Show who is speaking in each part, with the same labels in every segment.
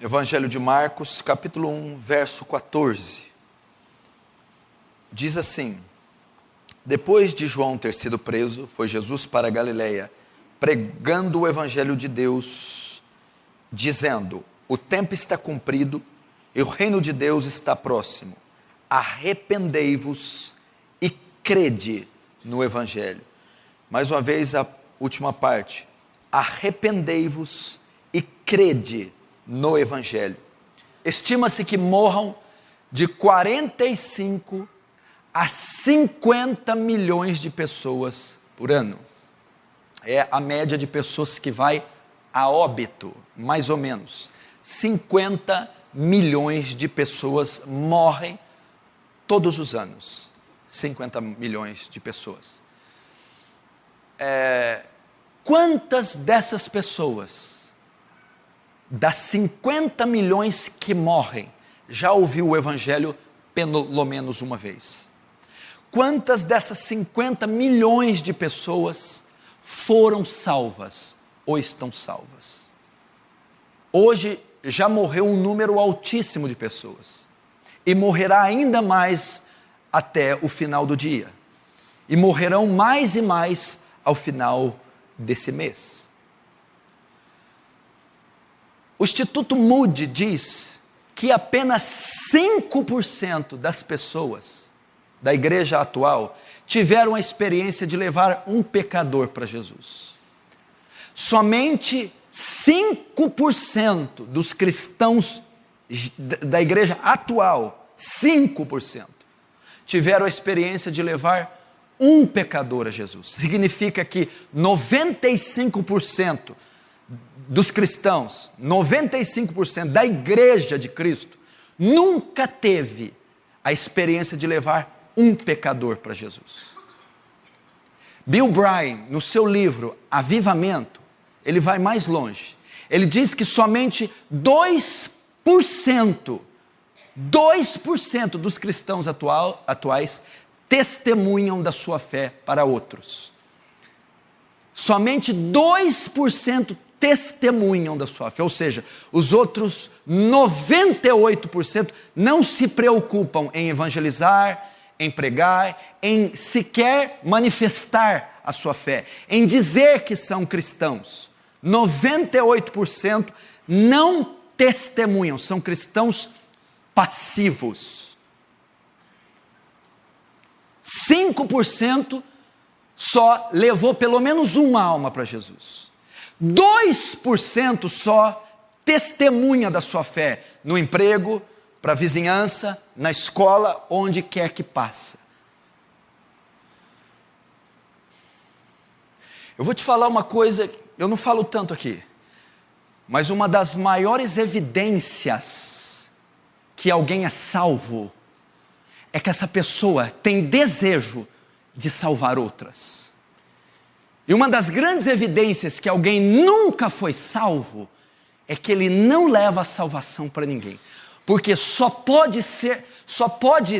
Speaker 1: Evangelho de Marcos, capítulo 1, verso 14. Diz assim: depois de João ter sido preso, foi Jesus para a Galileia, pregando o Evangelho de Deus, dizendo: o tempo está cumprido e o reino de Deus está próximo. Arrependei-vos e crede no Evangelho. Mais uma vez a última parte. Arrependei-vos e crede no Evangelho. Estima-se que morram de 45 a 50 milhões de pessoas por ano. É a média de pessoas que vai a óbito, mais ou menos. 50 milhões de pessoas morrem todos os anos. 50 milhões de pessoas. Quantas dessas pessoas, das 50 milhões que morrem, já ouviu o Evangelho pelo menos uma vez? Quantas dessas 50 milhões de pessoas foram salvas ou estão salvas? Hoje já morreu um número altíssimo de pessoas, e morrerá ainda mais até o final do dia, e morrerão mais e mais ao final desse mês. O Instituto Moody diz que apenas 5% das pessoas da igreja atual tiveram a experiência de levar um pecador para Jesus. Somente 5% dos cristãos da igreja atual, 5%, tiveram a experiência de levar um pecador a Jesus. Significa que 95% dos cristãos, 95% da igreja de Cristo, nunca teve a experiência de levar um pecador para Jesus. Bill Bryan, no seu livro Avivamento, ele vai mais longe. Ele diz que somente 2% dos cristãos atuais testemunham da sua fé para outros. Somente 2% testemunham da sua fé, ou seja, os outros 98% não se preocupam em evangelizar, em pregar, em sequer manifestar a sua fé, em dizer que são cristãos. 98% não testemunham, são cristãos passivos. 5% só levou pelo menos uma alma para Jesus. 2% só testemunha da sua fé no emprego, para a vizinhança, na escola, onde quer que passa. Eu vou te falar uma coisa, eu não falo tanto aqui, mas uma das maiores evidências que alguém é salvo é que essa pessoa tem desejo de salvar outras. E uma das grandes evidências que alguém nunca foi salvo é que ele não leva a salvação para ninguém. Porque só pode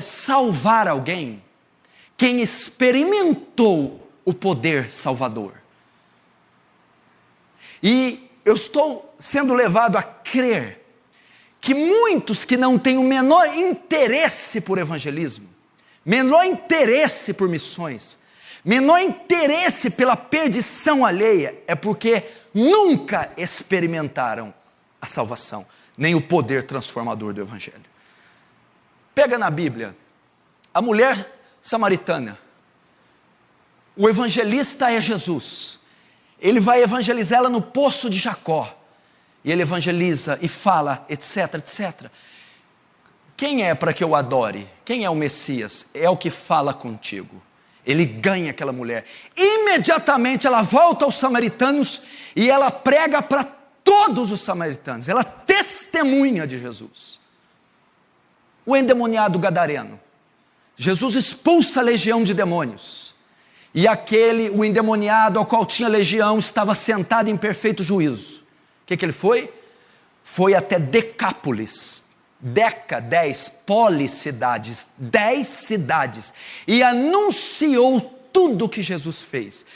Speaker 1: salvar alguém quem experimentou o poder salvador. E eu estou sendo levado a crer que muitos que não têm o menor interesse por evangelismo, menor interesse por missões, menor interesse pela perdição alheia, é porque nunca experimentaram a salvação, nem o poder transformador do Evangelho. Pega na Bíblia, a mulher samaritana, o evangelista é Jesus, ele vai evangelizar ela no poço de Jacó, e ele evangeliza e fala, etc, etc. Quem é para que eu adore? Quem é o Messias? É o que fala contigo. Ele ganha aquela mulher. Imediatamente ela volta aos samaritanos e ela prega para todos os samaritanos. Ela testemunha de Jesus. O endemoniado gadareno. Jesus expulsa a legião de demônios. E o endemoniado ao qual tinha legião estava sentado em perfeito juízo. O que ele foi? Foi até Decápolis. 10 policidades, 10 cidades, e anunciou tudo o que Jesus fez.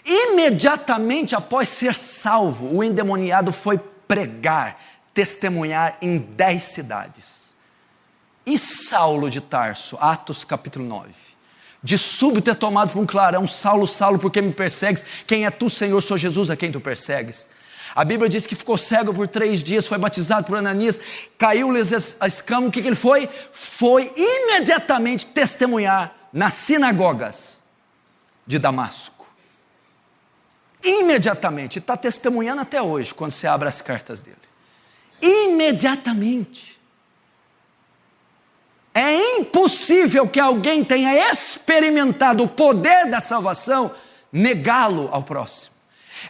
Speaker 1: Imediatamente após ser salvo, o endemoniado foi pregar, testemunhar em 10 cidades. E Saulo de Tarso, Atos capítulo 9, de súbito é tomado por um clarão: Saulo, Saulo, por que me persegues? Quem é tu, Senhor? Sou Jesus a quem tu persegues. A Bíblia diz que ficou cego por 3 dias, foi batizado por Ananias, caiu-lhes a escama. O que ele foi? Foi imediatamente testemunhar nas sinagogas de Damasco. Imediatamente, está testemunhando até hoje, quando você abre as cartas dele. Imediatamente. É impossível que alguém tenha experimentado o poder da salvação, negá-lo ao próximo.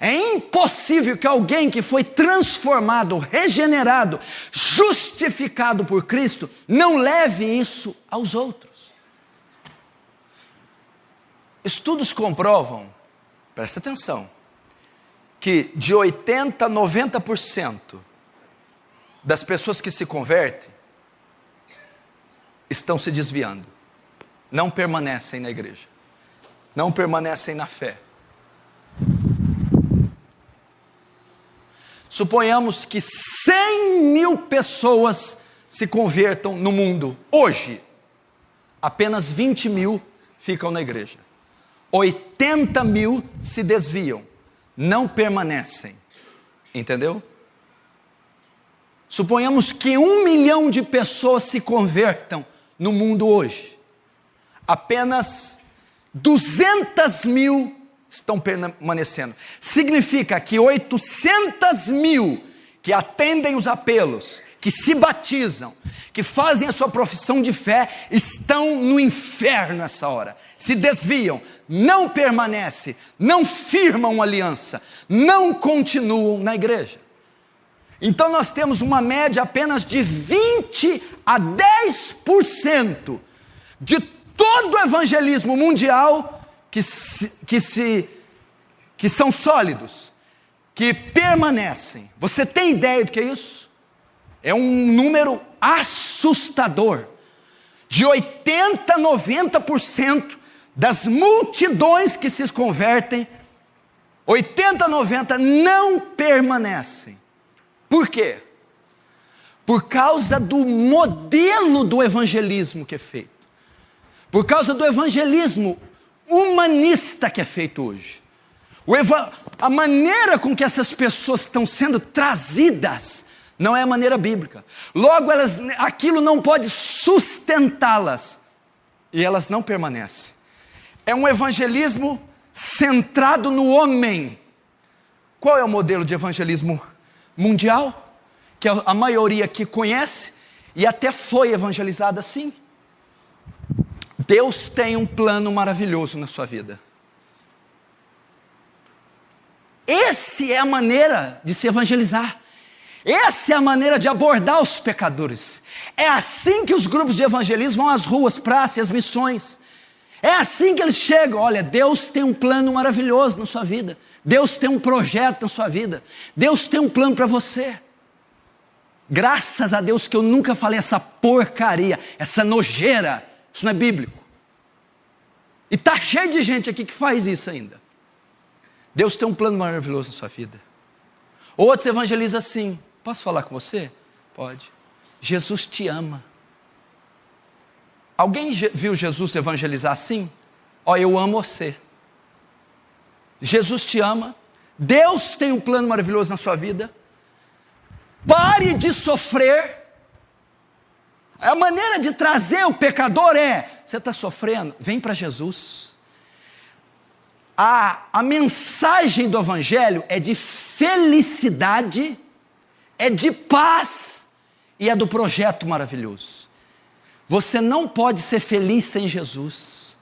Speaker 1: É impossível que alguém que foi transformado, regenerado, justificado por Cristo, não leve isso aos outros. Estudos comprovam, presta atenção, que de 80% a 90% das pessoas que se convertem estão se desviando, não permanecem na igreja, não permanecem na fé. Suponhamos que 100.000 pessoas se convertam no mundo hoje, apenas 20.000 ficam na igreja, 80.000 se desviam, não permanecem, entendeu? Suponhamos que 1 milhão de pessoas se convertam no mundo hoje, apenas 200.000 estão permanecendo. Significa que 800.000 que atendem os apelos, que se batizam, que fazem a sua profissão de fé, estão no inferno nessa hora, se desviam, não permanecem, não firmam aliança, não continuam na igreja. Então nós temos uma média apenas de 20 a 10% de todo o evangelismo mundial que são sólidos, que permanecem. Você tem ideia do que é isso? É um número assustador. De 80% a 90% das multidões que se convertem, 80% a 90% não permanecem. Por quê? Por causa do modelo do evangelismo que é feito. Por causa do evangelismo humanista que é feito hoje. A maneira com que essas pessoas estão sendo trazidas não é a maneira bíblica. Logo, aquilo não pode sustentá-las. E elas não permanecem. É um evangelismo centrado no homem. Qual é o modelo de evangelismo mundial? Que a maioria aqui conhece e até foi evangelizada assim. Deus tem um plano maravilhoso na sua vida. Essa é a maneira de se evangelizar. Essa é a maneira de abordar os pecadores. É assim que os grupos de evangelismo vão às ruas, praças e às missões. É assim que eles chegam. Olha, Deus tem um plano maravilhoso na sua vida. Deus tem um projeto na sua vida. Deus tem um plano para você. Graças a Deus que eu nunca falei essa porcaria, essa nojeira. Isso não é bíblico. E está cheio de gente aqui que faz isso ainda. Deus tem um plano maravilhoso na sua vida. Outros evangelizam assim. Posso falar com você? Pode. Jesus te ama. Alguém viu Jesus evangelizar assim? Ó, eu amo você. Jesus te ama. Deus tem um plano maravilhoso na sua vida. Pare de sofrer. A maneira de trazer o pecador você está sofrendo? Vem para Jesus. A mensagem do evangelho é de felicidade, é de paz e é do projeto maravilhoso. Você não pode ser feliz sem Jesus.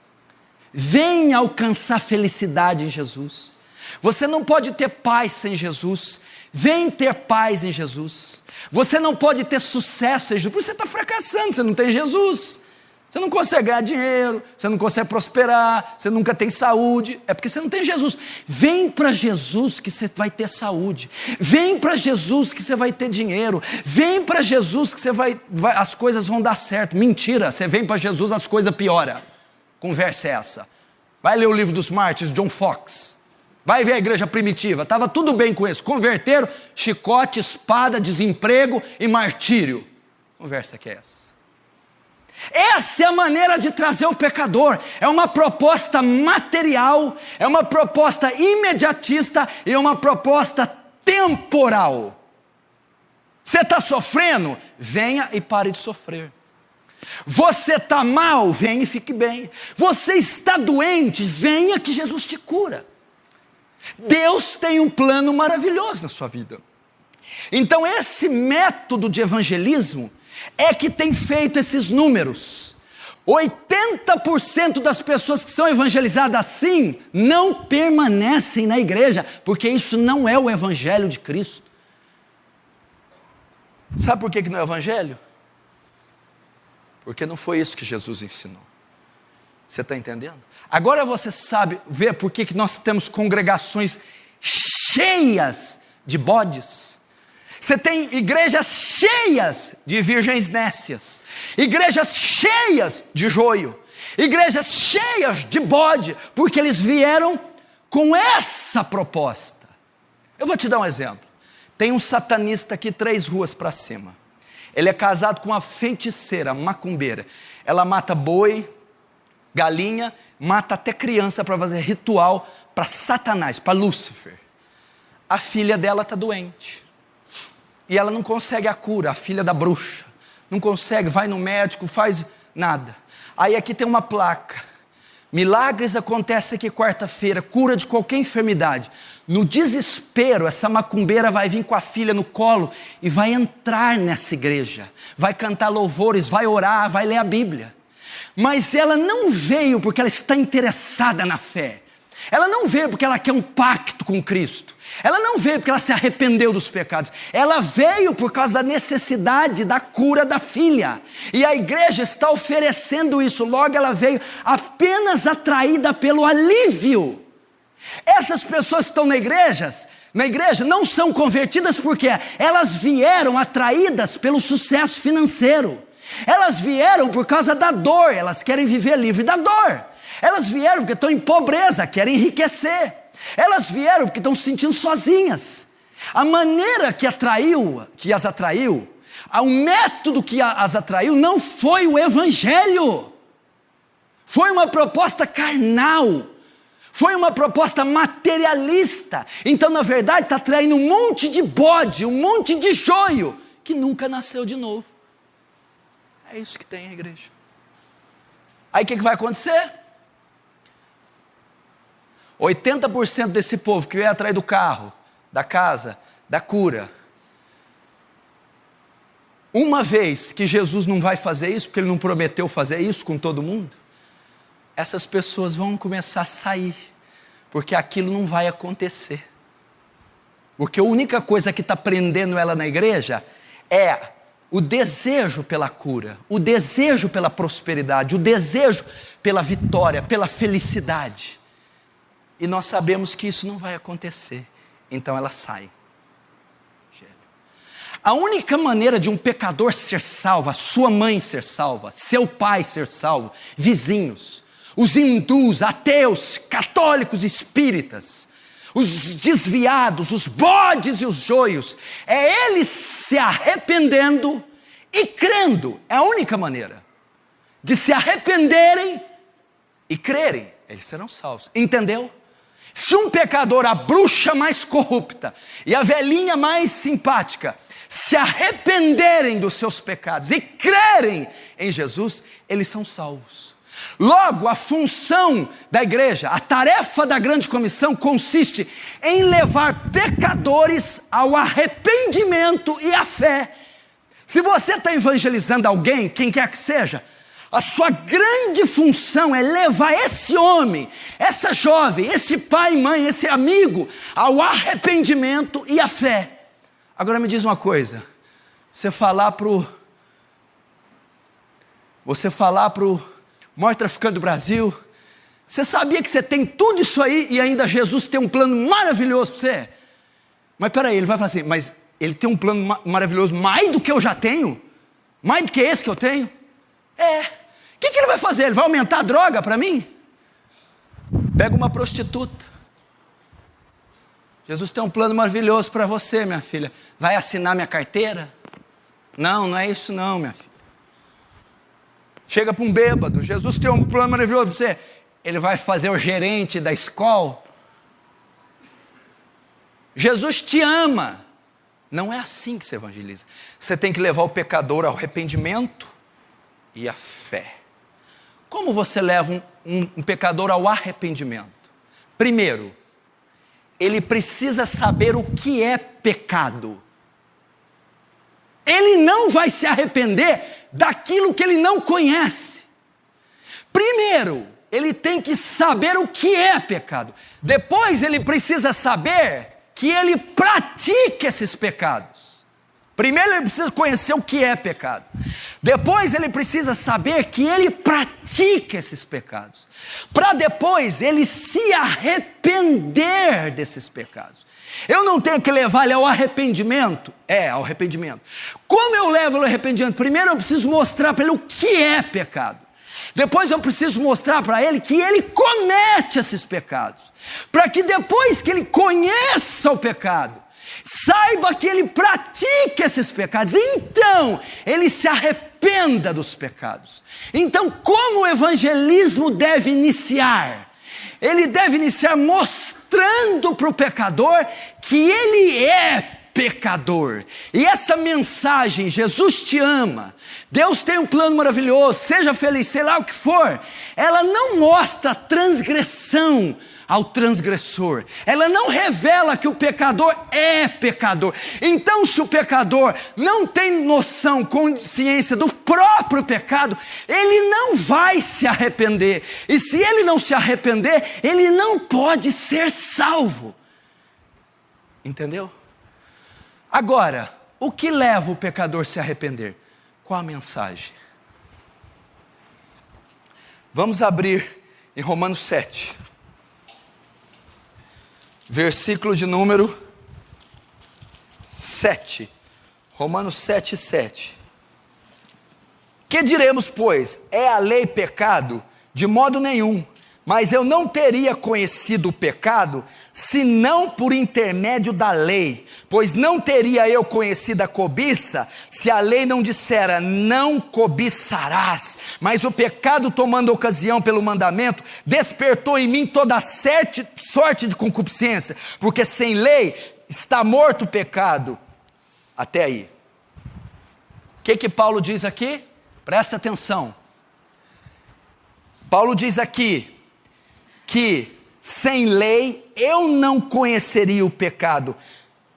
Speaker 1: Venha alcançar felicidade em Jesus. Você não pode ter paz sem Jesus. Vem ter paz em Jesus. Você não pode ter sucesso sem Jesus. Porque você está fracassando, você não tem Jesus. Você não consegue ganhar dinheiro, você não consegue prosperar, você nunca tem saúde, é porque você não tem Jesus. Vem para Jesus que você vai ter saúde. Vem para Jesus que você vai ter dinheiro. Vem para Jesus que as coisas vão dar certo. Mentira, você vem para Jesus, as coisas pioram. Conversa é essa. Vai ler o livro dos mártires, John Fox. Vai ver a igreja primitiva, estava tudo bem com isso. Converteram, chicote, espada, desemprego e martírio. Conversa que é essa? Essa é a maneira de trazer o pecador. É uma proposta material, é uma proposta imediatista e é uma proposta temporal. Você está sofrendo? Venha e pare de sofrer. Você está mal? Venha e fique bem. Você está doente? Venha que Jesus te cura. Deus tem um plano maravilhoso na sua vida. Então esse método de evangelismo é que tem feito esses números. 80% das pessoas que são evangelizadas assim não permanecem na igreja, porque isso não é o evangelho de Cristo. Sabe por que não é evangelho? Porque não foi isso que Jesus ensinou. Você está entendendo? Agora você sabe ver por que nós temos congregações cheias de bodes. Você tem igrejas cheias de virgens nécias, igrejas cheias de joio, igrejas cheias de bode, porque eles vieram com essa proposta. Eu vou te dar um exemplo. Tem um satanista aqui 3 ruas para cima. Ele é casado com uma feiticeira, macumbeira. Ela mata boi, galinha, mata até criança para fazer ritual para Satanás, para Lúcifer. A filha dela está doente. E ela não consegue a cura, a filha da bruxa. Não consegue, vai no médico, faz nada. Aí aqui tem uma placa. Milagres acontecem aqui quarta-feira, cura de qualquer enfermidade. No desespero, essa macumbeira vai vir com a filha no colo e vai entrar nessa igreja. Vai cantar louvores, vai orar, vai ler a Bíblia. Mas ela não veio porque ela está interessada na fé. Ela não veio porque ela quer um pacto com Cristo. Ela não veio porque ela se arrependeu dos pecados. Ela veio por causa da necessidade da cura da filha. E a igreja está oferecendo isso. Logo ela veio apenas atraída pelo alívio. Essas pessoas que estão na igreja não são convertidas porque elas vieram atraídas pelo sucesso financeiro. Elas vieram por causa da dor. Elas querem viver livre da dor. Elas vieram porque estão em pobreza, querem enriquecer. Elas vieram porque estão se sentindo sozinhas. A maneira que as atraiu, o método que as atraiu não foi o evangelho. Foi uma proposta carnal. Foi uma proposta materialista. Então, na verdade, está atraindo um monte de bode, um monte de joio, que nunca nasceu de novo. É isso que tem a igreja. Aí o que vai acontecer? 80% desse povo que veio atrás do carro, da casa, da cura. Uma vez que Jesus não vai fazer isso, porque Ele não prometeu fazer isso com todo mundo, essas pessoas vão começar a sair, porque aquilo não vai acontecer. Porque a única coisa que está prendendo ela na igreja é o desejo pela cura, o desejo pela prosperidade, o desejo pela vitória, pela felicidade. E nós sabemos que isso não vai acontecer. Então ela sai. A única maneira de um pecador ser salvo, a sua mãe ser salva, seu pai ser salvo, vizinhos, os hindus, ateus, católicos, espíritas, os desviados, os bodes e os joios, é eles se arrependendo e crendo. É a única maneira de se arrependerem e crerem. Eles serão salvos. Entendeu? Se um pecador, a bruxa mais corrupta e a velhinha mais simpática, se arrependerem dos seus pecados e crerem em Jesus, eles são salvos. Logo, a função da igreja, a tarefa da grande comissão consiste em levar pecadores ao arrependimento e à fé. Se você está evangelizando alguém, quem quer que seja, a sua grande função é levar esse homem, essa jovem, esse pai e mãe, esse amigo, ao arrependimento e à fé. Agora me diz uma coisa, você falar pro maior traficante do Brasil, você sabia que você tem tudo isso aí e ainda Jesus tem um plano maravilhoso para você? Mas peraí, ele vai falar assim, mas ele tem um plano maravilhoso mais do que eu já tenho? Mais do que esse que eu tenho? O que ele vai fazer? Ele vai aumentar a droga para mim? Pega uma prostituta, Jesus tem um plano maravilhoso para você, minha filha. Vai assinar minha carteira? Não, não é isso não, minha filha. Chega para um bêbado, Jesus tem um plano maravilhoso para você. Ele vai fazer o gerente da escola. Jesus te ama. Não é assim que se evangeliza. Você tem que levar o pecador ao arrependimento e à fé. Como você leva um pecador ao arrependimento? Primeiro, ele precisa saber o que é pecado. Ele não vai se arrepender daquilo que ele não conhece. Primeiro, ele tem que saber o que é pecado. Depois, ele precisa saber que ele pratica esses pecados. Primeiro ele precisa conhecer o que é pecado. Depois ele precisa saber que ele pratica esses pecados. Para depois ele se arrepender desses pecados. Eu não tenho que levar ele ao arrependimento? Ao arrependimento. Como eu levo ele ao arrependimento? Primeiro eu preciso mostrar para ele o que é pecado. Depois eu preciso mostrar para ele que ele comete esses pecados. Para que depois que ele conheça o pecado, saiba que ele pratica esses pecados. Então, ele se arrependa dos pecados. Então, como o evangelismo deve iniciar? Ele deve iniciar mostrando para o pecador que ele é pecador. E essa mensagem, Jesus te ama, Deus tem um plano maravilhoso, seja feliz, sei lá o que for, ela não mostra transgressão ao transgressor, ela não revela que o pecador é pecador. Então, se o pecador não tem noção, consciência do próprio pecado, ele não vai se arrepender, e se ele não se arrepender, ele não pode ser salvo. Entendeu? Agora, o que leva o pecador a se arrepender? Qual a mensagem? Vamos abrir em Romanos 7, versículo de número 7. Romanos 7, 7. Que diremos, pois? É a lei pecado? De modo nenhum. Mas eu não teria conhecido o pecado, senão por intermédio da lei. Pois não teria eu conhecido a cobiça, se a lei não dissera, não cobiçarás. Mas o pecado, tomando ocasião pelo mandamento, despertou em mim toda sorte de concupiscência. Porque sem lei está morto o pecado. Até aí. O que Paulo diz aqui? Presta atenção. Paulo diz aqui que sem lei eu não conheceria o pecado,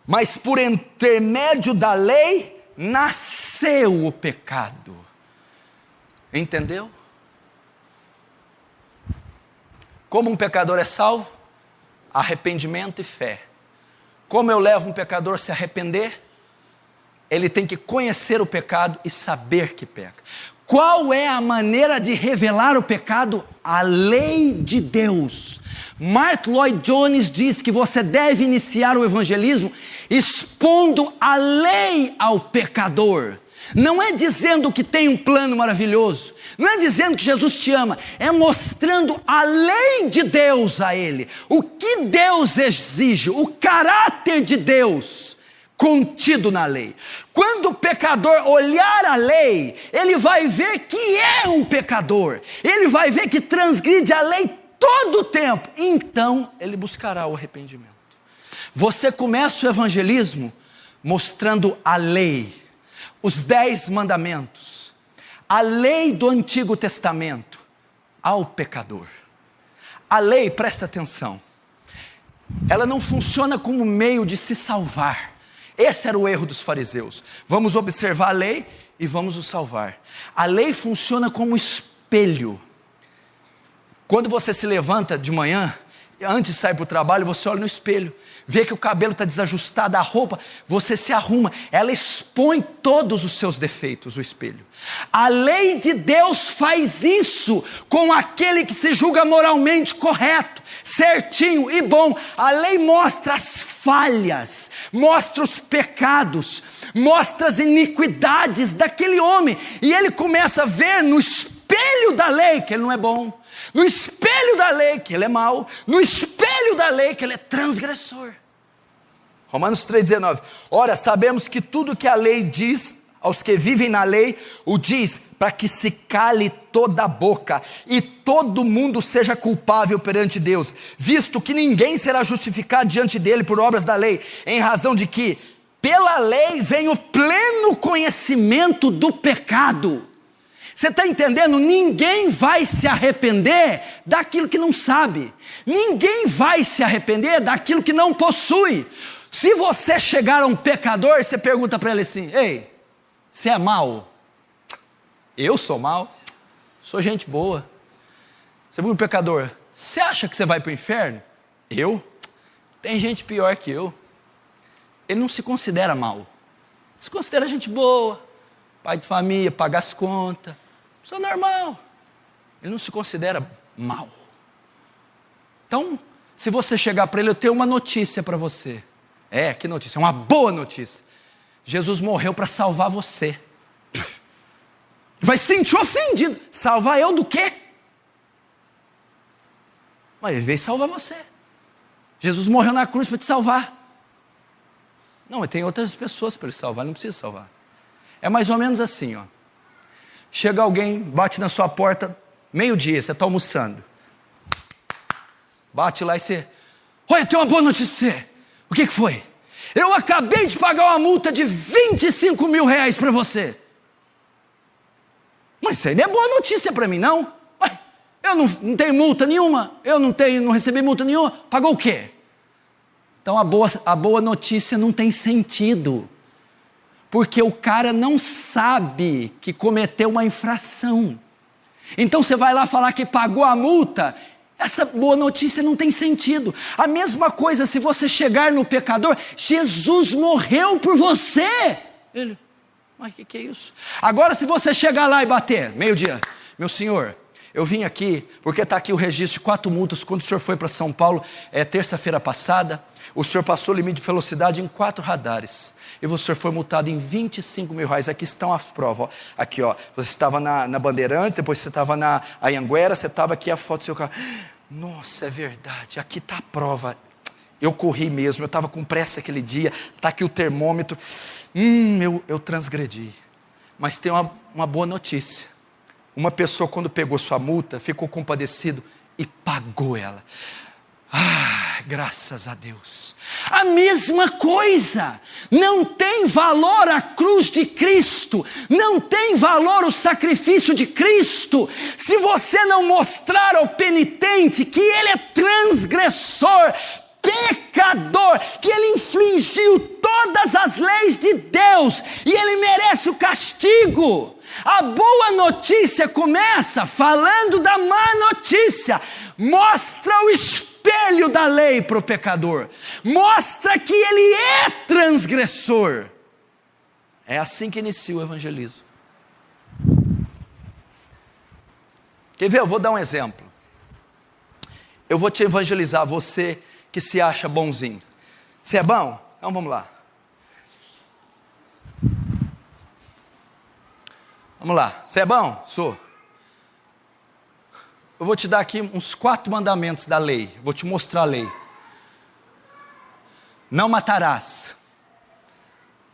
Speaker 1: mas por intermédio da lei nasceu o pecado. Entendeu? Como um pecador é salvo? Arrependimento e fé. Como eu levo um pecador a se arrepender? Ele tem que conhecer o pecado e saber que peca. Qual é a maneira de revelar o pecado? A lei de Deus. Martyn Lloyd-Jones diz que você deve iniciar o evangelismo expondo a lei ao pecador. Não é dizendo que tem um plano maravilhoso, não é dizendo que Jesus te ama, é mostrando a lei de Deus a ele. O que Deus exige, o caráter de Deus contido na lei. Quando o pecador olhar a lei, ele vai ver que é um pecador, ele vai ver que transgride a lei todo o tempo, então ele buscará o arrependimento. Você começa o evangelismo mostrando a lei, os 10 mandamentos, a lei do Antigo Testamento ao pecador. A lei, presta atenção, ela não funciona como meio de se salvar. Esse era o erro dos fariseus. Vamos observar a lei e vamos nos salvar. A lei funciona como espelho. Quando você se levanta de manhã, antes de sair para o trabalho, você olha no espelho, vê que o cabelo está desajustado, a roupa, você se arruma. Ela expõe todos os seus defeitos, o espelho. A lei de Deus faz isso com aquele que se julga moralmente correto, certinho e bom. A lei mostra as falhas, mostra os pecados, mostra as iniquidades daquele homem, e ele começa a ver no espelho da lei que ele não é bom, no espelho da lei que ele é mau, no espelho da lei que ele é transgressor. Romanos 3,19. Ora, sabemos que tudo que a lei diz aos que vivem na lei, o diz para que se cale toda a boca e todo mundo seja culpável perante Deus, visto que ninguém será justificado diante dele por obras da lei, em razão de que pela lei vem o pleno conhecimento do pecado. Você está entendendo? Ninguém vai se arrepender daquilo que não sabe, ninguém vai se arrepender daquilo que não possui. Se você chegar a um pecador, você pergunta para ele assim: ei, você é mau? Eu sou mau? Sou gente boa. Você viu um pecador? Você acha que você vai para o inferno? Eu? Tem gente pior que eu. Ele não se considera mau. Se considera gente boa, pai de família, paga as contas. Pessoa normal. Ele não se considera mau. Então, se você chegar para ele, eu tenho uma notícia para você. Que notícia? É uma boa notícia. Jesus morreu para salvar você. Vai se sentir ofendido. Salvar eu do quê? Mas ele veio salvar você. Jesus morreu na cruz para te salvar. Não, mas tem outras pessoas para ele salvar, não precisa salvar. É mais ou menos assim, ó. Chega alguém, bate na sua porta, meio-dia, você está almoçando. Bate lá e você: olha, eu tenho uma boa notícia para você. O que foi? Eu acabei de pagar uma multa de 25 mil reais para você. Mas isso aí não é boa notícia para mim, não. Ué, eu não tenho multa nenhuma, eu não recebi multa nenhuma. Pagou o quê? Então a boa notícia não tem sentido, porque o cara não sabe que cometeu uma infração. Então você vai lá falar que pagou a multa, essa boa notícia não tem sentido. A mesma coisa se você chegar no pecador: Jesus morreu por você. Ele: mas o que é isso? Agora se você chegar lá e bater, meio-dia: meu senhor, eu vim aqui porque está aqui o registro de 4 multas quando o senhor foi para São Paulo, terça-feira passada. O senhor passou o limite de velocidade em 4 radares. E o senhor foi multado em 25 mil reais. Aqui estão as provas. Ó. Aqui, ó. Você estava na Bandeirantes, depois você estava na Anhanguera, você estava aqui, a foto do seu carro. Nossa, é verdade. Aqui está a prova. Eu corri mesmo, eu estava com pressa aquele dia. Está aqui o termômetro. Eu transgredi. Mas tem uma boa notícia. Uma pessoa, quando pegou sua multa, ficou compadecido e pagou ela. Graças a Deus. A mesma coisa. Não tem valor a cruz de Cristo, não tem valor o sacrifício de Cristo, se você não mostrar ao penitente que ele é transgressor, pecador, que ele infringiu todas as leis de Deus e ele merece o castigo. A boa notícia começa falando da má notícia. Mostra o espelho da lei para o pecador, mostra que ele é transgressor. É assim que inicia o evangelismo. Quer ver? Eu vou dar um exemplo. Eu vou te evangelizar, você que se acha bonzinho. Você é bom? Então vamos lá. Vamos lá. Você é bom? Sou. Eu vou te dar aqui uns 4 mandamentos da lei. Vou te mostrar a lei. Não matarás.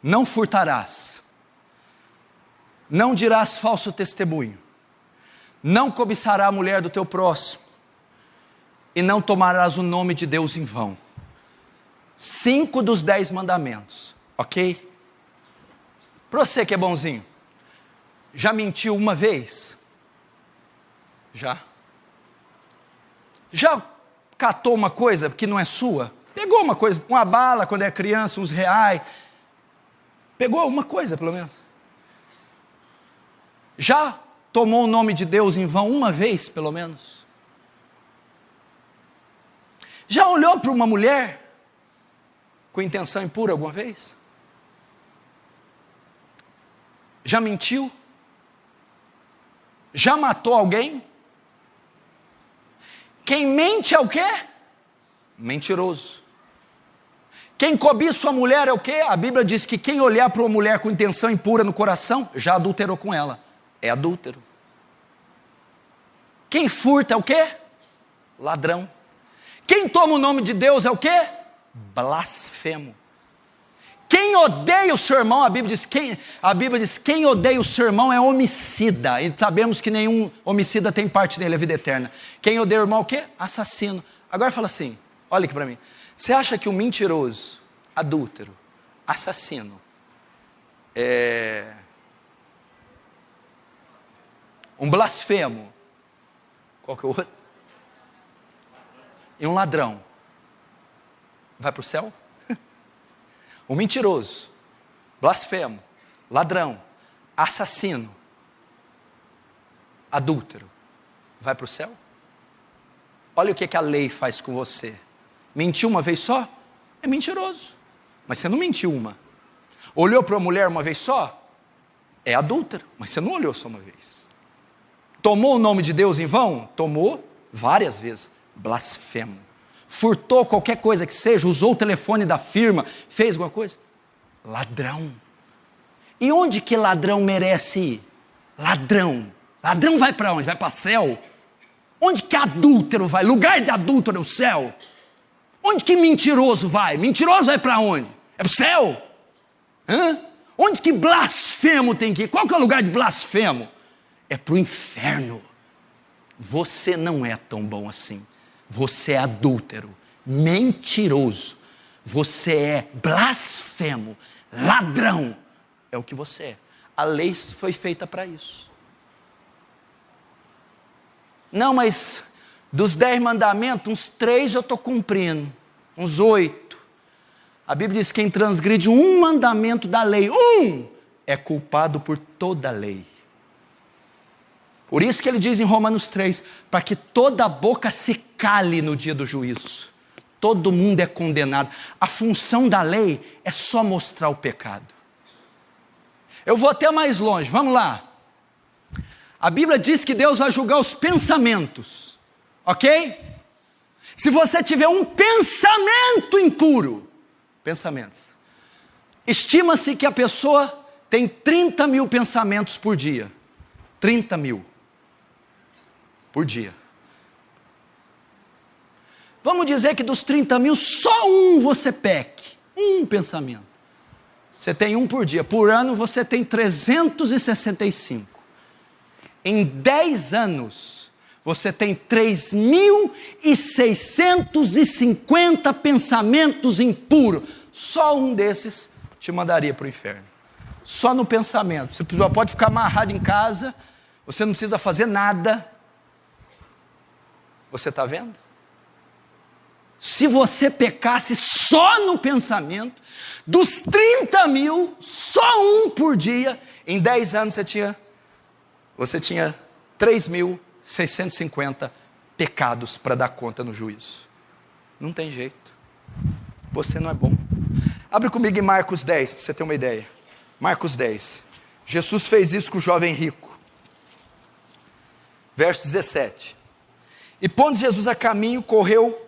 Speaker 1: Não furtarás. Não dirás falso testemunho. Não cobiçará a mulher do teu próximo. E não tomarás o nome de Deus em vão. 5 dos 10 mandamentos. Ok? Para você que é bonzinho. Já mentiu uma vez? Já. Já catou uma coisa que não é sua? Pegou uma coisa, uma bala quando era criança, uns reais. Pegou uma coisa pelo menos. Já tomou o nome de Deus em vão uma vez pelo menos? Já olhou para uma mulher com intenção impura alguma vez? Já mentiu? Já matou alguém? Quem mente é o quê? Mentiroso. Quem cobiça a mulher é o quê? A Bíblia diz que quem olhar para uma mulher com intenção impura no coração, já adulterou com ela. É adúltero. Quem furta é o quê? Ladrão. Quem toma o nome de Deus é o quê? Blasfemo. Quem odeia o seu irmão, a Bíblia diz, quem odeia o seu irmão é homicida. E sabemos que nenhum homicida tem parte nele, a vida eterna. Quem odeia o irmão é o quê? Assassino. Agora fala assim, olha aqui para mim. Você acha que um mentiroso, adúltero, assassino, um blasfemo, qual que é o outro? E um ladrão, vai para o céu? Um mentiroso, blasfemo, ladrão, assassino, adúltero, vai para o céu? Olha o que a lei faz com você. Mentiu uma vez só? É mentiroso. Mas você não mentiu uma. Olhou para uma mulher uma vez só? É adúltero. Mas você não olhou só uma vez. Tomou o nome de Deus em vão? Tomou várias vezes. Blasfemo. Furtou qualquer coisa que seja, usou o telefone da firma, fez alguma coisa? Ladrão. E onde que ladrão merece ir? Ladrão. Ladrão vai para onde? Vai para o céu. Onde que adúltero vai? Lugar de adúltero é o céu. Onde que mentiroso vai? Mentiroso vai para onde? É para o céu. Onde que blasfemo tem que ir? Qual que é o lugar de blasfemo? É para o inferno. Você não é tão bom assim. Você é adúltero, mentiroso, você é blasfemo, ladrão, é o que você é. A lei foi feita para isso. Não, mas dos 10 mandamentos, uns 3 eu estou cumprindo, uns 8. A Bíblia diz que quem transgride um mandamento da lei, é culpado por toda a lei. Por isso que ele diz em Romanos 3, para que toda boca se cale no dia do juízo. Todo mundo é condenado. A função da lei é só mostrar o pecado. Eu vou até mais longe, vamos lá. A Bíblia diz que Deus vai julgar os pensamentos, ok? Se você tiver um pensamento impuro, estima-se que a pessoa tem 30 mil pensamentos por dia. 30 mil. Por dia. Vamos dizer que dos 30 mil, só um você peque. Um pensamento. Você tem um por dia. Por ano você tem 365. Em 10 anos, você tem 3.650 pensamentos impuros. Só um desses te mandaria para o inferno. Só no pensamento. Você pode ficar amarrado em casa, você não precisa fazer nada. Você está vendo? Se você pecasse só no pensamento, dos 30 mil, só um por dia, em 10 anos você tinha 3.650 pecados para dar conta no juízo. Não tem jeito. Você não é bom. Abre comigo em Marcos 10, para você ter uma ideia. Marcos 10. Jesus fez isso com o jovem rico. Verso 17. E pondo Jesus a caminho, correu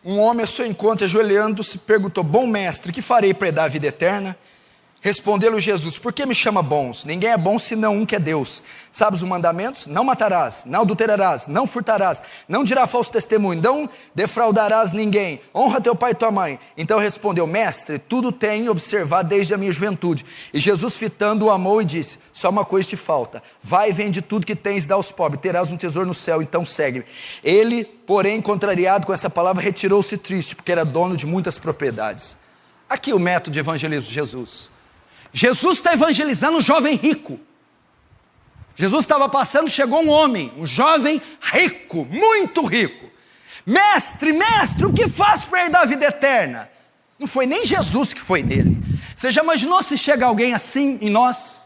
Speaker 1: um homem ao seu encontro, ajoelhando-se, perguntou: bom mestre, que farei para herdar a vida eterna? Respondeu-lhe Jesus: por que me chama bons? Ninguém é bom senão um que é Deus. Sabes os mandamentos? Não matarás, não adulterarás, não furtarás, não dirás falso testemunho, não defraudarás ninguém, honra teu pai e tua mãe. Então respondeu: mestre, tudo tenho observado desde a minha juventude. E Jesus, fitando, o amou e disse: só uma coisa te falta, vai e vende tudo que tens e dá aos pobres, terás um tesouro no céu, então segue-me. Ele, porém, contrariado com essa palavra, retirou-se triste, porque era dono de muitas propriedades. Aqui o método de evangelismo de Jesus. Jesus está evangelizando um jovem rico. Jesus estava passando, chegou um homem, um jovem rico, muito rico. Mestre, mestre, o que faço para herdar a vida eterna? Não foi nem Jesus que foi nele. Você já imaginou se chega alguém assim em nós?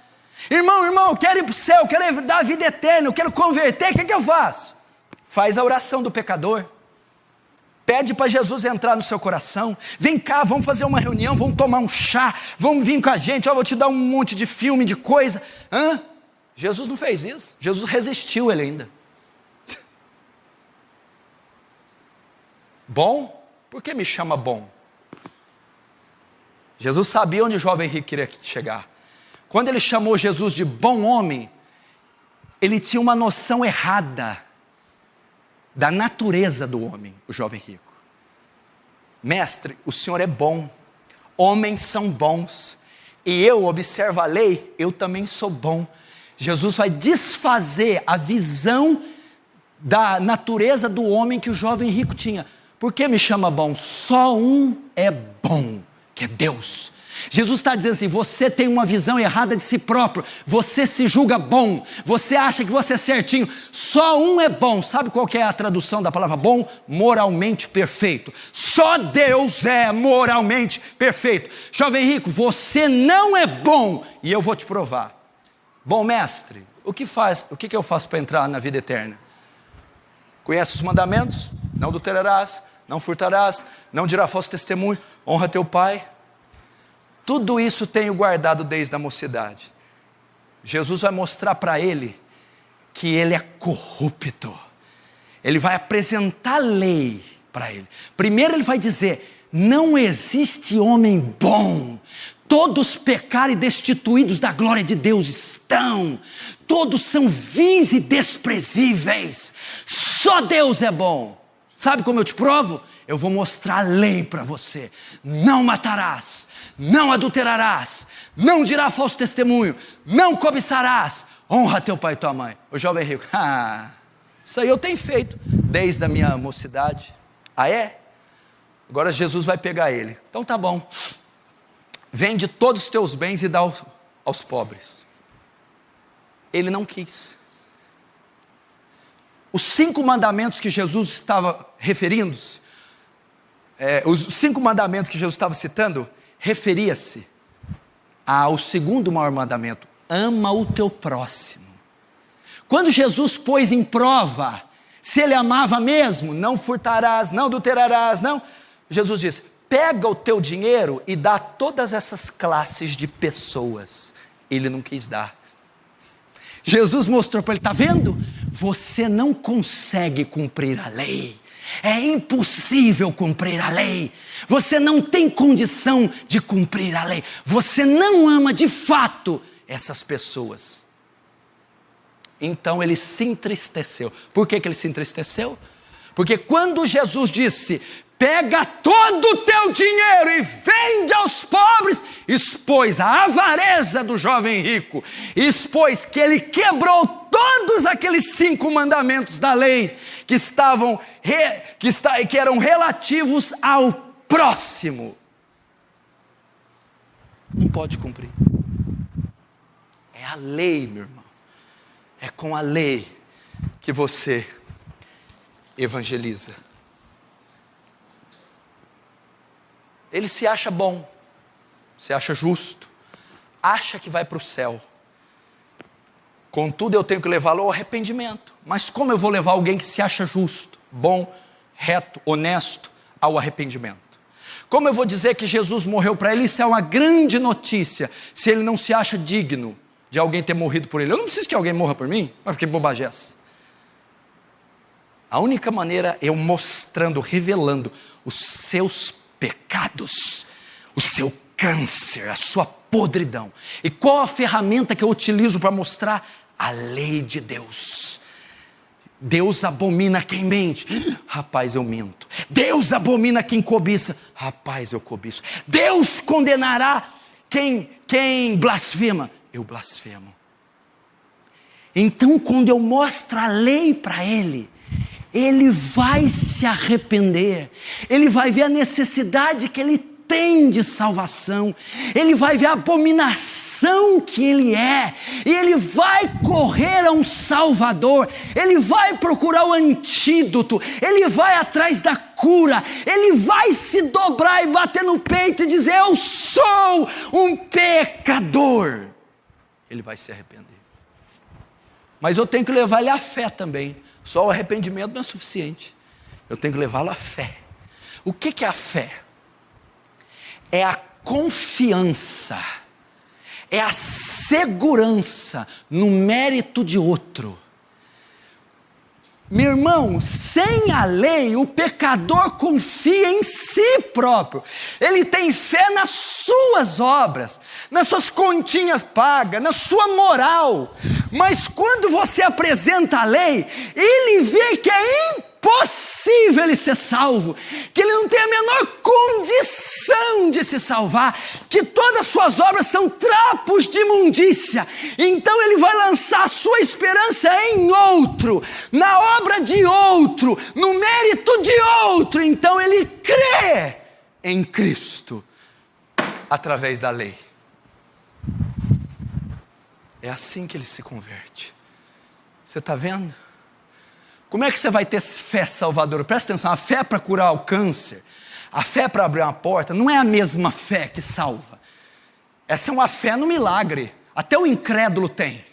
Speaker 1: Irmão, eu quero ir para o céu, eu quero herdar a vida eterna, eu quero converter, o que eu faço? Faz a oração do pecador. Pede para Jesus entrar no seu coração. Vem cá, vamos fazer uma reunião, vamos tomar um chá, vamos vir com a gente, eu vou te dar um monte de filme, de coisa. Jesus não fez isso. Jesus resistiu ele ainda. Bom? Por que me chama bom? Jesus sabia onde o jovem rico queria chegar. Quando ele chamou Jesus de bom homem, ele tinha uma noção errada da natureza do homem, o jovem rico. Mestre, o senhor é bom. Homens são bons, e eu observo a lei, eu também sou bom. Jesus vai desfazer a visão da natureza do homem que o jovem rico tinha. Por que me chama bom? Só um é bom, que é Deus. Jesus está dizendo assim, você tem uma visão errada de si próprio, você se julga bom, você acha que você é certinho, só um é bom. Sabe qual que é a tradução da palavra bom? Moralmente perfeito. Só Deus é moralmente perfeito. Jovem rico, você não é bom, e eu vou te provar. Bom mestre, o que eu faço para entrar na vida eterna? Conhece os mandamentos? Não adulterarás, não furtarás, não dirás falso testemunho, honra teu pai. Tudo isso tenho guardado desde a mocidade. Jesus vai mostrar para ele que ele é corrupto. Ele vai apresentar a lei para ele. Primeiro ele vai dizer, não existe homem bom. Todos pecaram e destituídos da glória de Deus estão. Todos sãovis e desprezíveis. Só Deus é bom. Sabe como eu te provo? Eu vou mostrar a lei para você. Não matarás, não adulterarás, não dirás falso testemunho, não cobiçarás, honra teu pai e tua mãe. O jovem rico, isso aí eu tenho feito desde a minha mocidade. Ah é? Agora Jesus vai pegar ele. Então tá bom, vende todos os teus bens e dá aos pobres. Ele não quis. Os 5 mandamentos que Jesus estava referindo-se, os 5 mandamentos que Jesus estava citando, referia-se ao segundo maior mandamento, ama o teu próximo. Quando Jesus pôs em prova se ele amava mesmo, não furtarás, não adulterarás, não, Jesus disse, pega o teu dinheiro e dá a todas essas classes de pessoas. Ele não quis dar. Jesus mostrou para ele, está vendo? Você não consegue cumprir a lei. É impossível cumprir a lei. Você não tem condição de cumprir a lei. Você não ama de fato essas pessoas. Então ele se entristeceu. Por que ele se entristeceu? Porque quando Jesus disse, pega todo o teu dinheiro e vende aos pobres, expôs a avareza do jovem rico, expôs que ele quebrou todos aqueles 5 mandamentos da lei, que eram relativos ao próximo. Não pode cumprir. É a lei, meu irmão. É com a lei que você evangeliza. Ele se acha bom, se acha justo, acha que vai para o céu. Contudo, eu tenho que levá-lo ao arrependimento. Mas como eu vou levar alguém que se acha justo, bom, reto, honesto, ao arrependimento? Como eu vou dizer que Jesus morreu para ele? Isso é uma grande notícia, se ele não se acha digno de alguém ter morrido por ele. Eu não preciso que alguém morra por mim, mas que bobagem é essa? A única maneira é eu mostrando, revelando os seus pecados, o seu câncer, a sua podridão. E qual a ferramenta que eu utilizo para mostrar? A lei de Deus. Deus abomina quem mente. Rapaz, eu minto. Deus abomina quem cobiça. Rapaz, eu cobiço. Deus condenará quem blasfema. Eu blasfemo. Então, quando eu mostro a lei para ele, ele vai se arrepender, ele vai ver a necessidade que ele tem de salvação, ele vai ver a abominação que ele é, e ele vai correr a um Salvador, ele vai procurar o antídoto, ele vai atrás da cura, ele vai se dobrar e bater no peito e dizer, eu sou um pecador. Ele vai se arrepender. Mas eu tenho que levar ele à fé também. Só o arrependimento não é suficiente. Eu tenho que levá-lo à fé. O que é a fé? É a confiança, é a segurança no mérito de outro. Meu irmão, sem a lei, o pecador confia em si próprio. Ele tem fé nas suas obras, nas suas continhas pagas, na sua moral. Mas quando você apresenta a lei, ele vê que é possível ele ser salvo, que ele não tem a menor condição de se salvar, que todas as suas obras são trapos de imundícia. Então ele vai lançar a sua esperança em outro, na obra de outro, no mérito de outro. Então ele crê em Cristo através da lei. É assim que ele se converte. Você está vendo? Como é que você vai ter fé salvadora? Presta atenção, a fé para curar o câncer, a fé para abrir uma porta, não é a mesma fé que salva. Essa é uma fé no milagre, até o incrédulo tem.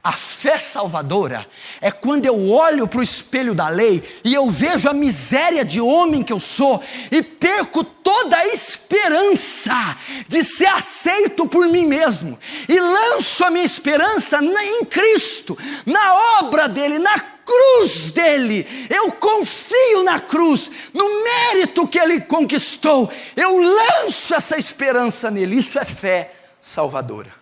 Speaker 1: A fé salvadora é quando eu olho para o espelho da lei e eu vejo a miséria de homem que eu sou e perco toda a esperança de ser aceito por mim mesmo e lanço a minha esperança em Cristo, na obra dele, na cruz dele. Eu confio na cruz, no mérito que ele conquistou. Eu lanço essa esperança nele. Isso é fé salvadora.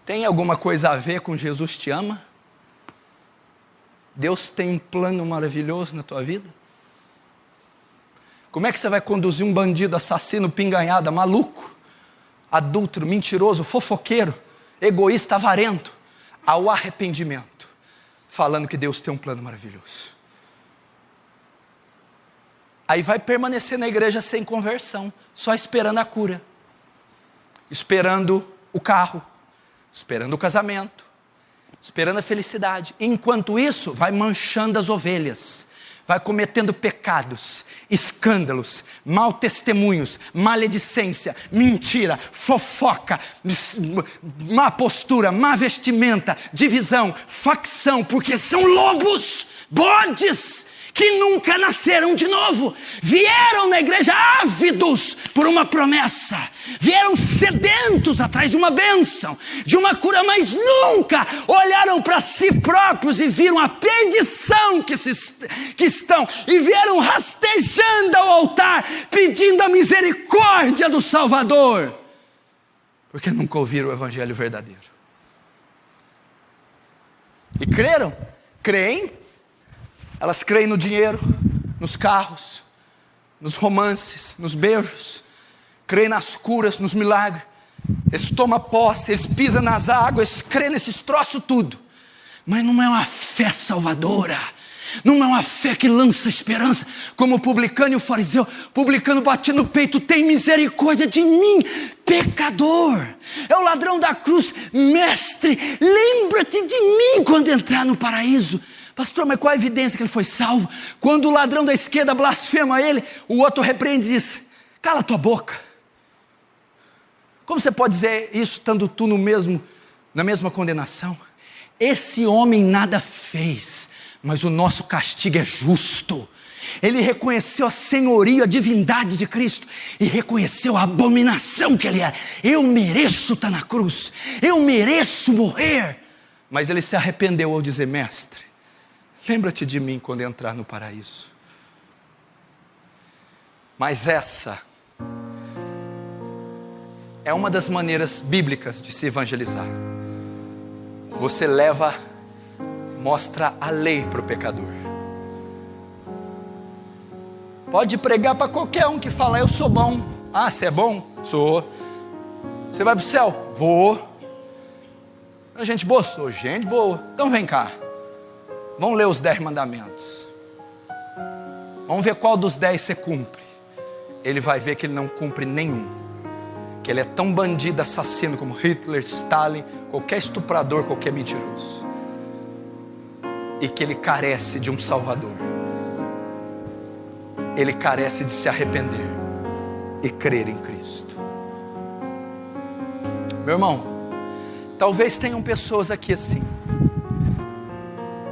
Speaker 1: Tem alguma coisa a ver com Jesus te ama? Deus tem um plano maravilhoso na tua vida? Como é que você vai conduzir um bandido, assassino, pinganhada, maluco, adúltero, mentiroso, fofoqueiro, egoísta, avarento, ao arrependimento, falando que Deus tem um plano maravilhoso? Aí vai permanecer na igreja sem conversão, só esperando a cura, esperando o carro, esperando o casamento, esperando a felicidade. Enquanto isso, vai manchando as ovelhas, vai cometendo pecados, escândalos, mau testemunhos, maledicência, mentira, fofoca, má postura, má vestimenta, divisão, facção, porque são lobos, bodes, que nunca nasceram de novo, vieram na igreja ávidos por uma promessa, vieram sedentos atrás de uma bênção, de uma cura, mas nunca olharam para si próprios e viram a perdição que estão, e vieram rastejando ao altar, pedindo a misericórdia do Salvador, porque nunca ouviram o evangelho verdadeiro. E creram? Creem? Elas creem no dinheiro, nos carros, nos romances, nos beijos, creem nas curas, nos milagres. Eles tomam posse, eles pisam nas águas, eles creem nesses troços tudo. Mas não é uma fé salvadora, não é uma fé que lança esperança, como o publicano e o fariseu. O publicano batia no peito: tem misericórdia de mim, pecador. É o ladrão da cruz: mestre, lembra-te de mim quando entrar no paraíso. Pastor, mas qual a evidência que ele foi salvo? Quando o ladrão da esquerda blasfema ele, o outro repreende e diz: cala tua boca. Como você pode dizer isso, estando tu na mesma condenação? Esse homem nada fez, mas o nosso castigo é justo. Ele reconheceu a senhoria, a divindade de Cristo, e reconheceu a abominação que ele era. Eu mereço estar na cruz, eu mereço morrer. Mas ele se arrependeu ao dizer: mestre, lembra-te de mim quando entrar no paraíso. Mas essa é uma das maneiras bíblicas de se evangelizar. Você mostra a lei para o pecador. Pode pregar para qualquer um que fala: eu sou bom. Ah, você é bom? Sou. Você vai para o céu? Vou. É gente boa? Sou gente boa. Então vem cá, vamos ler os 10 mandamentos. Vamos ver qual dos 10 você cumpre. Ele vai ver que ele não cumpre nenhum, que ele é tão bandido, assassino como Hitler, Stalin, qualquer estuprador, qualquer mentiroso, e que ele carece de um Salvador. Ele carece de se arrepender e crer em Cristo. Meu irmão, talvez tenham pessoas aqui assim,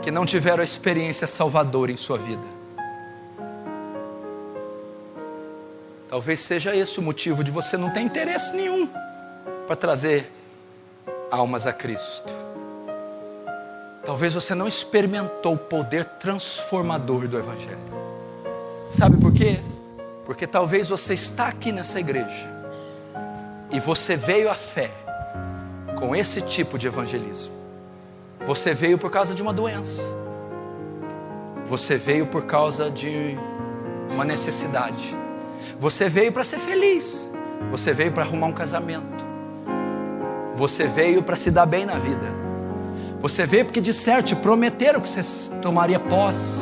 Speaker 1: que não tiveram a experiência salvadora em sua vida. Talvez seja esse o motivo de você não ter interesse nenhum para trazer almas a Cristo. Talvez você não experimentou o poder transformador do Evangelho. Sabe por quê? Porque talvez você está aqui nessa igreja e você veio à fé com esse tipo de evangelismo. Você veio por causa de uma doença. Você veio por causa de uma necessidade. Você veio para ser feliz. Você veio para arrumar um casamento. Você veio para se dar bem na vida. Você veio porque disseram, te prometeram que você tomaria posse,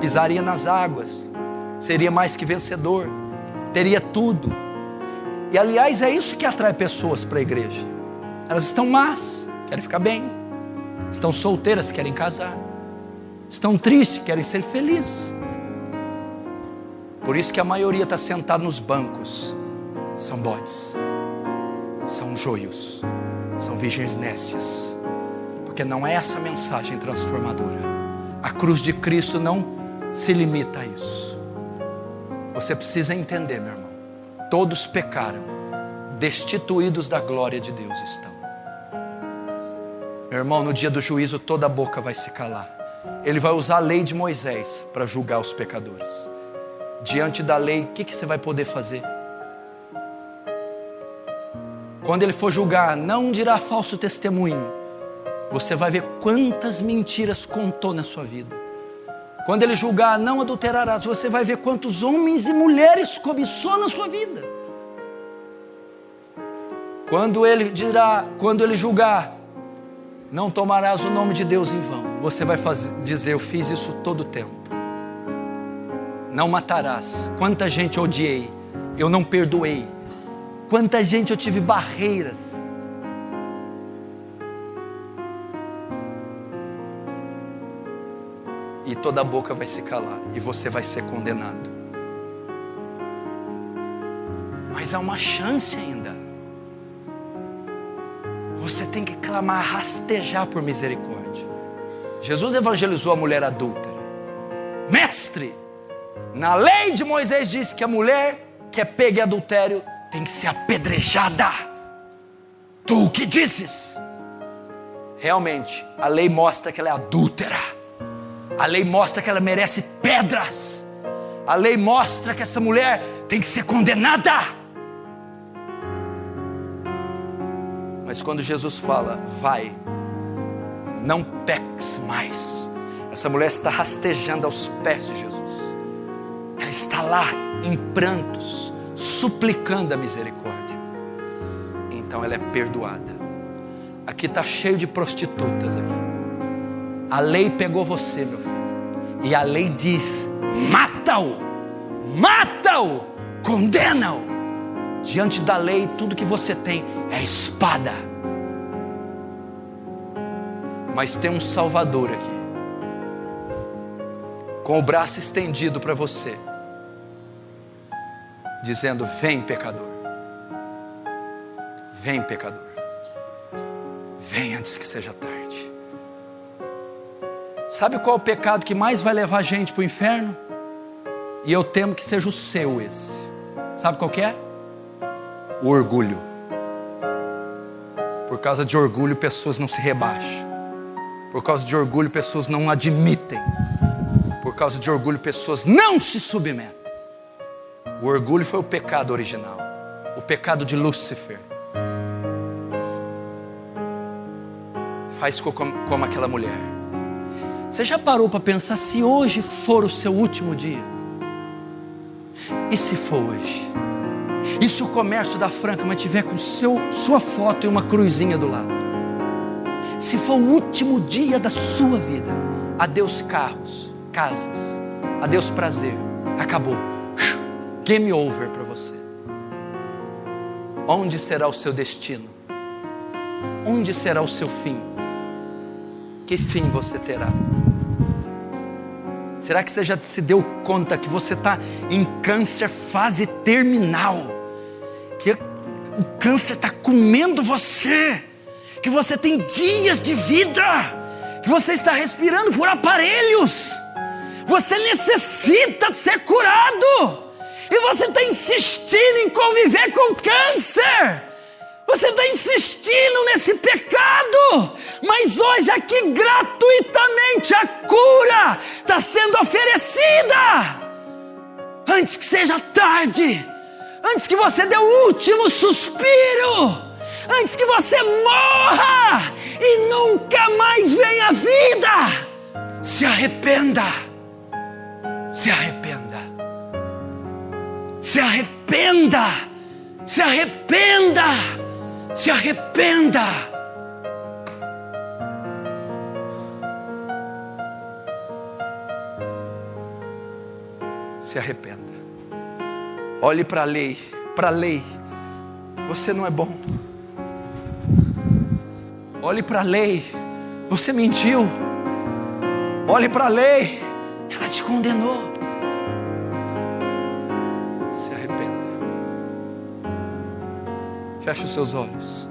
Speaker 1: pisaria nas águas, seria mais que vencedor, teria tudo. E aliás, é isso que atrai pessoas para a igreja. Elas estão más, querem ficar bem. Estão solteiras, querem casar. Estão tristes, querem ser felizes. Por isso que a maioria está sentada nos bancos. São bodes, são joios, são virgens nécias. Porque não é essa mensagem transformadora. A cruz de Cristo não se limita a isso. Você precisa entender, meu irmão. Todos pecaram, destituídos da glória de Deus estão. Meu irmão, no dia do juízo toda a boca vai se calar. Ele vai usar a lei de Moisés para julgar os pecadores. Diante da lei, o que você vai poder fazer? Quando ele for julgar, não dirá falso testemunho. Você vai ver quantas mentiras contou na sua vida. Quando ele julgar, não adulterarás. Você vai ver quantos homens e mulheres cobiçou na sua vida. Quando ele julgar, não tomarás o nome de Deus em vão. Você vai dizer, eu fiz isso todo o tempo. Não matarás. Quanta gente eu odiei, eu não perdoei. Quanta gente eu tive barreiras. E toda a boca vai se calar. E você vai ser condenado. Mas há uma chance ainda. Você tem que clamar, rastejar por misericórdia. Jesus evangelizou a mulher adúltera. Mestre, na lei de Moisés diz que a mulher que é pega em adultério tem que ser apedrejada. Tu o que dizes? Realmente, a lei mostra que ela é adúltera. A lei mostra que ela merece pedras. A lei mostra que essa mulher tem que ser condenada. Mas quando Jesus fala, vai, não peques mais. Essa mulher está rastejando aos pés de Jesus. Ela está lá em prantos, suplicando a misericórdia. Então ela é perdoada. Aqui está cheio de prostitutas aqui. A lei pegou você, meu filho. E a lei diz, mata-o, mata-o, condena-o. Diante da lei, tudo que você tem é espada. Mas tem um Salvador aqui, com o braço estendido para você, dizendo, vem pecador. Vem pecador. Vem antes que seja tarde. Sabe qual é o pecado que mais vai levar a gente para o inferno? E eu temo que seja o seu esse. Sabe qual que é? O orgulho. Por causa de orgulho, pessoas não se rebaixam. Por causa de orgulho, pessoas não admitem. Por causa de orgulho, pessoas não se submetem. O orgulho foi o pecado original. O pecado de Lúcifer. Faz como aquela mulher. Você já parou para pensar se hoje for o seu último dia? E se for hoje? E se o comércio da Franca mantiver com sua foto e uma cruzinha do lado? Se for o último dia da sua vida, adeus carros, casas, adeus prazer, acabou, game over para você. Onde será o seu destino? Onde será o seu fim? Que fim você terá? Será que você já se deu conta que você está em câncer fase terminal? Que o câncer está comendo você? Que você tem dias de vida? Que você está respirando por aparelhos? Você necessita ser curado. E você está insistindo em conviver com câncer. Você está insistindo nesse pecado. Mas hoje aqui gratuitamente a cura está sendo oferecida. Antes que seja tarde. Antes que você dê o último suspiro. antes que você morra e nunca mais venha à vida. Se arrependa. Se arrependa. Se arrependa. Se arrependa. Se arrependa. Se arrependa. Olhe para a lei. Para a lei. Você não é bom. Olhe para a lei. Você mentiu. Olhe para a lei. Ela te condenou. Se arrependa. Feche os seus olhos.